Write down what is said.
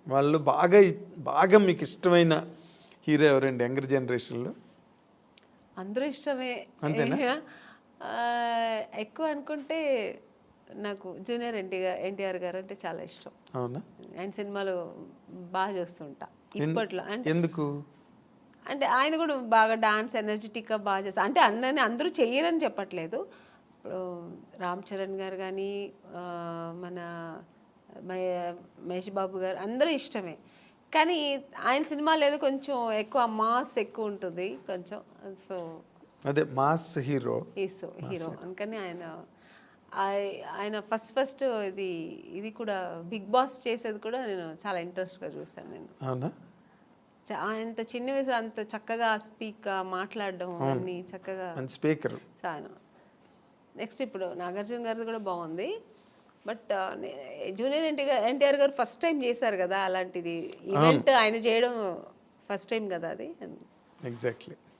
వాళ్ళు బాగా మీకు ఇష్టమైన హీరో ఎవరండి యంగర్ జనరేషన్లో? అందరూ ఇష్టమే. అంతేనా? ఎక్కువ అనుకుంటే నాకు జూనియర్ ఎన్టీఆర్ గారు అంటే చాలా ఇష్టం. అవునా? ఆయన సినిమాలు బాగా చూస్తుంటా ఇప్పట్లో. అంటే ఎందుకు? అంటే ఆయన కూడా బాగా డాన్స్ ఎనర్జెటిక్గా బాగా చేస్తారు. అంటే అందరూ చెయ్యరని చెప్పట్లేదు. ఇప్పుడు రామ్ చరణ్ గారు కానీ మన మహేష్ బాబు గారు అందరూ ఇష్టమే. కానీ ఆయన సినిమాలు ఏదో కొంచెం ఎక్కువ మాస్ ఎక్కువ ఉంటుంది కొంచెం. సో అదే మాస్ హీరో. హీరో అందుకని ఆయన ఫస్ట్ ఇది కూడా బిగ్ బాస్ చేసేది కూడా నేను చాలా ఇంట్రెస్ట్గా చూసాను నేను. అవునా? అంత చిన్న వయసు అంత చక్కగా మాట్లాడడం అన్ని చక్కగా స్పీకర్. నెక్స్ట్ ఇప్పుడు నాగార్జున గారిది కూడా బాగుంది. బట్ జూనియర్ ఎన్టీఆర్ గారు ఫస్ట్ టైం చేశారు కదా అలాంటిది ఈవెంట్ ఆయన చేయడం ఫస్ట్ టైం కదా అది. ఎగ్జాక్ట్లీ.